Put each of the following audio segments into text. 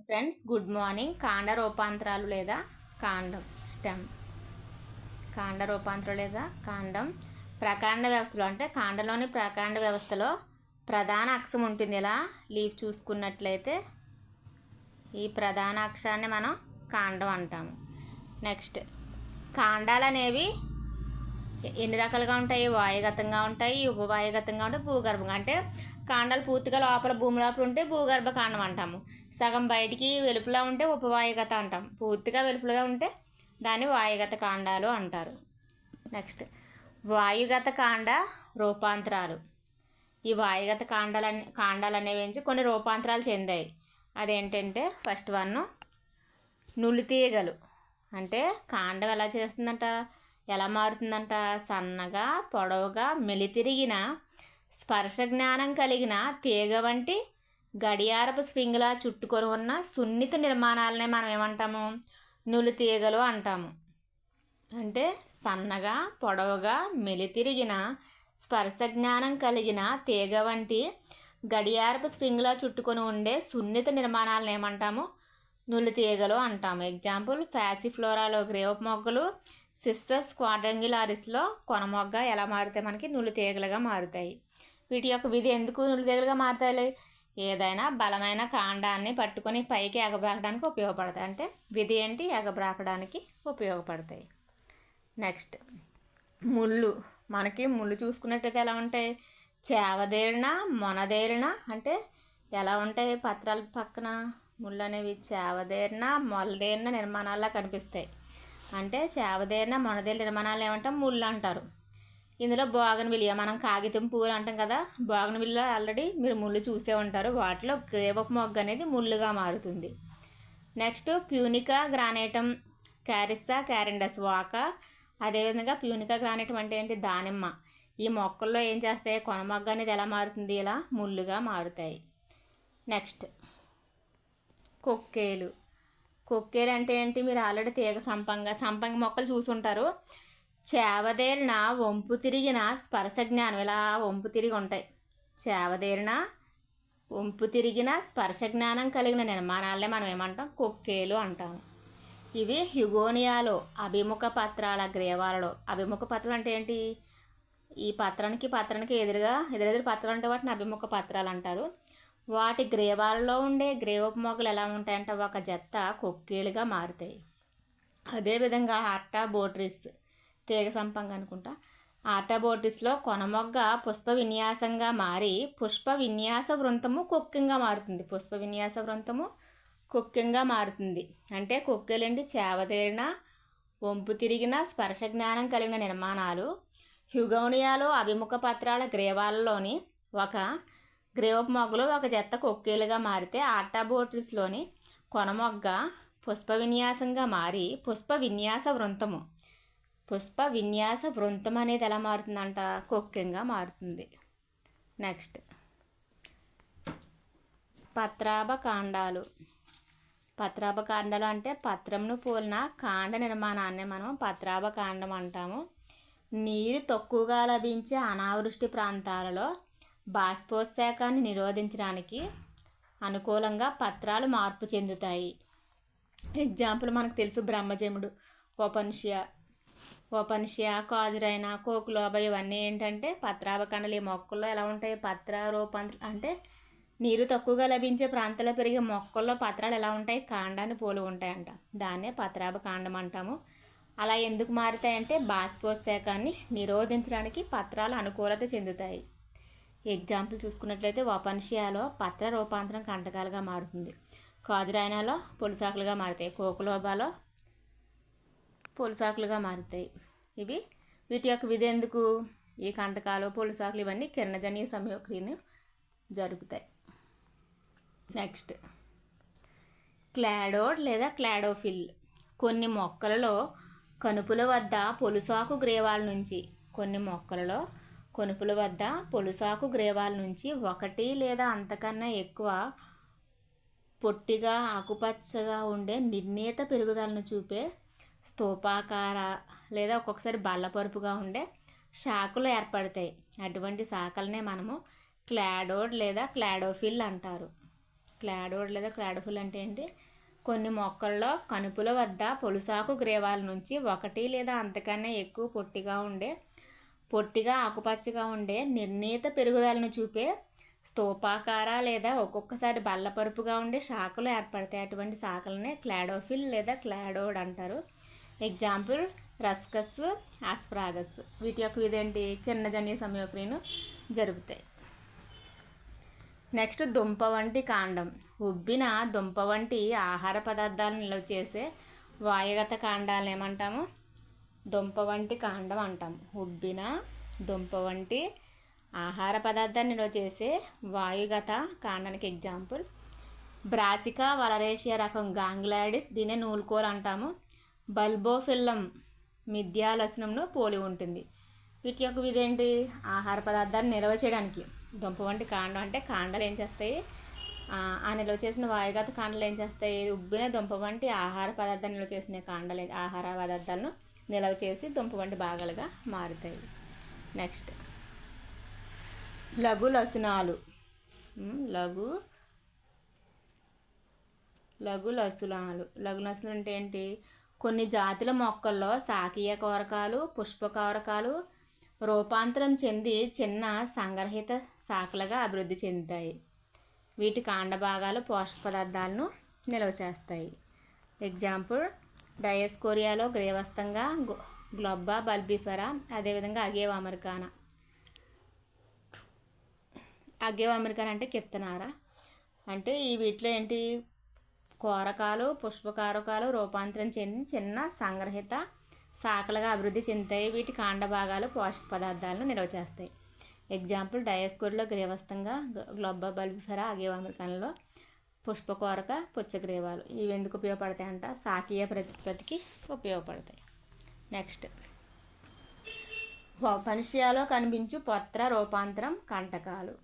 Friends, good morning. కాండ రూపాంతరాలు లేదా కాండం స్టెమ్, కాండ రూపాంతరం లేదా కాండం ప్రకాండ వ్యవస్థలో అంటే కాండలోని ప్రకాండ వ్యవస్థలో ప్రధాన అక్షం ఉంటుంది. ఇలా లీఫ్ చూసుకున్నట్లయితే ఈ ప్రధాన అక్షాన్ని మనం కాండం అంటాము. నెక్స్ట్, కాండాలు అనేవి ఎన్ని రకాలుగా ఉంటాయి? వాయుగతంగా ఉంటాయి, ఉపవాయుగతంగా ఉంటాయి, భూగర్భంగా. అంటే కాండాలు పూర్తిగా లోపల భూమి లోపల ఉంటే భూగర్భ కాండం అంటాము. సగం బయటికి వెలుపులా ఉంటే ఉపవాయుగత అంటాం. పూర్తిగా వెలుపులుగా ఉంటే దాన్ని వాయుగత కాండాలు అంటారు. నెక్స్ట్, వాయుగత కాండ రూపాంతరాలు. ఈ వాయుగత కాండాలు అనేవి కొన్ని రూపాంతరాలు చెందాయి. అదేంటంటే ఫస్ట్ వన్ నులితీగలు. అంటే కాండం ఎలా చేస్తుందంట, ఎలా మారుతుందంట? సన్నగా, పొడవుగా, మెలితిరిగిన, స్పర్శ జ్ఞానం కలిగిన తీగ వంటి గడియారపు స్ప్రింగ్లా చుట్టుకొని ఉన్న సున్నిత నిర్మాణాలనే మనం ఏమంటాము? నులితీగలు అంటాము. అంటే సన్నగా, పొడవుగా, మెలితిరిగిన, స్పర్శ జ్ఞానం కలిగిన తీగ వంటి గడియారపు స్ప్రింగ్లా చుట్టుకొని ఉండే సున్నిత నిర్మాణాలను ఏమంటాము? నులితీగలు అంటాము. ఎగ్జాంపుల్, ఫ్యాసిఫ్లోరాలో గ్రేప్ మొగ్గలు, సిస్సస్ క్వాడ్రంగులారిస్లో కొన మొగ్గ ఎలా మారుతాయి? మనకి నులితీగలుగా మారుతాయి. వీటి యొక్క విధి ఎందుకు నులితీగలుగా మారుతాయి? ఏదైనా బలమైన కాండాన్ని పట్టుకొని పైకి ఎగబ్రాకడానికి ఉపయోగపడతాయి. అంటే విధి ఏంటి? ఎగబ్రాకడానికి ఉపయోగపడతాయి. నెక్స్ట్, ముళ్ళు. మనకి ముళ్ళు చూసుకున్నట్టయితే ఎలా ఉంటాయి? చేవదేరిన, మొనదేరిన. అంటే ఎలా ఉంటాయి? పత్రాల పక్కన ముళ్ళు అనేవి చేవదేరిన, మొలదేరిన నిర్మాణాల్లో కనిపిస్తాయి. అంటే చేవదేరిన, మొనదేరిన నిర్మాణాలు ఏమంటాం? ముళ్ళు అంటారు. ఇందులో బోగన్విలియా, మనం కాగితం పువ్వులు అంటాం కదా, బోగన్విలియా ఆల్రెడీ మీరు ముళ్ళు చూసే ఉంటారు. వాటిలో గ్రేవప్ మొగ్గ అనేది ముళ్ళుగా మారుతుంది. నెక్స్ట్, ప్యూనికా గ్రానేటం, క్యారిస్సా క్యారెండస్ వాక. అదేవిధంగా ప్యూనికా గ్రానేటం అంటే ఏంటి? దానిమ్మ. ఈ మొక్కల్లో ఏం చేస్తాయి? కొన మొగ్గ అనేది ఎలా మారుతుంది? ఇలా ముళ్ళుగా మారుతాయి. నెక్స్ట్, కొక్కేలు. కొక్కేలు అంటే ఏంటి? మీరు ఆల్రెడీ తీగ సంపంగి మొక్కలు చూసుంటారు. చేవదేరిన, వంపు తిరిగిన, స్పర్శ జ్ఞానం ఇలా వంపు తిరిగి ఉంటాయి. చేవదేరిన, వంపు తిరిగిన, స్పర్శ జ్ఞానం కలిగిన నిర్మాణాలనే మనం ఏమంటాం? కొక్కేలు అంటాము. ఇవి హ్యుగోనియాలో అభిముఖ పత్రాల గ్రేవాలలో. అభిముఖ పత్రాలు అంటే ఏంటి? ఈ పత్రానికి ఎదురెదురు పత్రాలు అంటే వాటిని అభిముఖ పత్రాలు అంటారు. వాటి గ్రేవాలలో ఉండే గ్రేవపు మొగ్గలు ఎలా ఉంటాయంటే ఒక జత కొక్కేలుగా మారుతాయి. అదేవిధంగా ఆర్టాబోట్రిస్, తీగ సంపంగి అనుకుంటా. ఆర్టాబోట్రిస్లో కొన మొగ్గ పుష్ప విన్యాసంగా మారి పుష్ప విన్యాస వృంతము కొక్కంగా మారుతుంది. పుష్ప విన్యాస వృంతము కొక్కంగా మారుతుంది. అంటే కొక్కేలేంటి? చేవదేరిన, వంపు తిరిగిన, స్పర్శ జ్ఞానం కలిగిన నిర్మాణాలు. హ్యుగోనియాలో అభిముఖ పత్రాల గ్రేవాలలోని ఒక గ్రేవపు మొగ్గలో ఒక జత కొక్కేలుగా మారితే ఆర్టాబోట్రిస్లోని కొన మొగ్గ పుష్ప విన్యాసంగా మారి పుష్ప విన్యాస వృంతం అనేది ఎలా మారుతుందంట? కొక్కంగా మారుతుంది. నెక్స్ట్, పత్రాభ కాండాలు. పత్రాభ కాండాలు అంటే పత్రంను పోలిన కాండ నిర్మాణాన్ని మనం పత్రాభ కాండం అంటాము. నీరు తక్కువగా లభించే అనావృష్టి ప్రాంతాలలో బాష్పోత్సేకాన్ని నిరోధించడానికి అనుకూలంగా పత్రాలు మార్పు చెందుతాయి. ఎగ్జాంపుల్ మనకు తెలుసు, బ్రహ్మజముడు, ఓపన్షియా, కాజురైనా, కోకులోబ ఇవన్నీ ఏంటంటే పత్రాభ కాండాలు. ఈ మొక్కల్లో ఎలా ఉంటాయి? పత్ర రూపాంతరం అంటే నీరు తక్కువగా లభించే ప్రాంతాల్లో పెరిగే మొక్కల్లో పత్రాలు ఎలా ఉంటాయి? కాండాన్ని పోలి ఉంటాయంట. దాన్నే పత్రాభ కాండం అంటాము. అలా ఎందుకు మారుతాయంటే బాష్పోత్సేకాన్ని నిరోధించడానికి పత్రాలు అనుకూలత చెందుతాయి. ఎగ్జాంపుల్ చూసుకున్నట్లయితే ఓపన్షియాలో పత్ర రూపాంతరం కంటకాలుగా మారుతుంది. కాజురైనాలో పొలుసాకులుగా మారుతాయి. కోకులోబాలో పొలుసాకులుగా మారుతాయి. వీటి యొక్క విధి ఎందుకు? ఈ కంటకాలు, పొలుసాకులు ఇవన్నీ కిరణజన్య సంయోక్రియను జరుపుతాయి. నెక్స్ట్, క్లాడోడ్ లేదా క్లాడోఫిల్. కొన్ని మొక్కలలో కనుపుల వద్ద పొలుసాకు గ్రేవాల నుంచి ఒకటి లేదా అంతకన్నా ఎక్కువ పొట్టిగా ఆకుపచ్చగా ఉండే నిర్ణీత పెరుగుదలను చూపే స్తూపాకార లేదా ఒక్కొక్కసారి బల్లపరుపుగా ఉండే శాఖలు ఏర్పడతాయి. అటువంటి శాఖలనే మనము క్లాడోడ్ లేదా క్లాడోఫిల్ అంటారు. క్లాడోడ్ లేదా క్లాడోఫిల్ అంటే ఏంటి? కొన్ని మొక్కల్లో కనుపుల వద్ద పొలుసాకు గ్రీవాల నుంచి ఒకటి లేదా అంతకన్నా ఎక్కువ పొట్టిగా ఆకుపచ్చగా ఉండే నిర్ణీత పెరుగుదలను చూపే స్తూపాకార లేదా ఒక్కొక్కసారి బల్లపరుపుగా ఉండే శాఖలు ఏర్పడతాయి. అటువంటి శాఖలనే క్లాడోఫిల్ లేదా క్లాడోడ్ అంటారు. ఎగ్జాంపుల్ రస్కస్, ఆస్ప్రాగస్. వీటి యొక్క ఇదేంటి? కిరణజన్య సంయోక్రియను జరుపుతాయి. నెక్స్ట్ దుంప వంటి కాండం. ఉబ్బిన దుంప వంటి ఆహార పదార్థాలను నిల్వ చేసే వాయుగత కాండాలను ఏమంటాము? దుంప వంటి కాండం అంటాము. ఉబ్బిన దుంప వంటి ఆహార పదార్థాన్ని నిల్వ చేసే వాయుగత కాండానికి ఎగ్జాంపుల్ బ్రాసికా వలరేషియా రకం గాంగ్లాడిస్, దీనే నూలుకోలు అంటాము. బల్బోఫిల్లం మిథ్యాలసనంను పోలి ఉంటుంది. వీటి యొక్క ఇదేంటి? ఆహార పదార్థాన్ని నిల్వ చేయడానికి. దుంప వంటి కాండం అంటే కాండాలు ఏం చేస్తాయి? ఆ నిల్వ చేసిన వాయుగత కాండాలు ఏం చేస్తాయి? ఉబ్బిన దుంప వంటి ఆహార పదార్థాన్ని నిల్వ చేసిన కాండాలు ఆహార పదార్థాలను నిల్వ చేసి దుంప వంటి భాగాలుగా మారుతాయి. నెక్స్ట్ లఘు లసునాలు. లఘు లసునాలు అంటే ఏంటి? కొన్ని జాతుల మొక్కల్లో శాఖీయ కారకాలు, పుష్పకారకాలు రూపాంతరం చెంది చిన్న సంగ్రహిత శాఖలుగా అభివృద్ధి చెందుతాయి. వీటి కాండ భాగాలు పోషక పదార్థాలను నిల్వ చేస్తాయి. ఎగ్జాంపుల్ డయస్కోరియాలో గ్రీవస్థంగా గ్లోబ్బా బల్బిఫెరా, అదేవిధంగా అగేవ్ అమెరికానా. అగేవ్ అమెరికానా అంటే కిత్తనార. అంటే ఈ వీటిలో ఏంటి? కారకాలు, పుష్పకారకాలు రూపాంతరం చెంది చిన్న సంగ్రహిత శాఖలుగా అభివృద్ధి చెందుతాయి. వీటి కాండ భాగాలు పోషక పదార్థాలను నిల్వ చేస్తాయి. ఎగ్జాంపుల్ డయస్కోరియాలో గ్రీవస్థంగా గ్లోబ్బా బల్బిఫెరా, అగేవ్ అమెరికానాలో పుష్పకోరక పుచ్చగ్రీవాలు. ఇవి ఎందుకు ఉపయోగపడతాయి అంట? శాఖీయ ప్రతిపత్తికి ఉపయోగపడతాయి. నెక్స్ట్ వపనిషియాలో కనిపించు పత్ర రూపాంతరం కంటకాలు.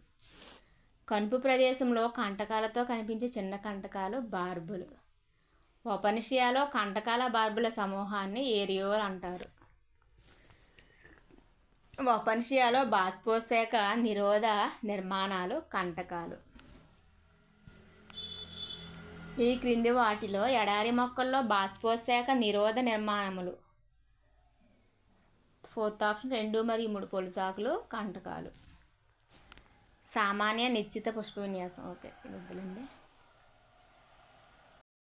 కనుపు ప్రదేశంలో కంటకాలతో కనిపించే చిన్న కంటకాలు బార్బులు. వపనిషియాలో కంటకాల బార్బుల సమూహాన్ని ఏరియోల్ అంటారు. వపనిషియాలో బాష్పోత్సేక నిరోధ నిర్మాణాలు కంటకాలు. ఈ క్రింది వాటిలో ఎడారి మొక్కల్లో బాష్పోత్సేక నిరోధ నిర్మాణములు. 4th ఆప్షన్ 2 మరియు 3 పొలుసాకులు కంటకాలు. సామాన్య నిశ్చిత పుష్ప విన్యాసం. ఓకే, ఇది వద్దులండి.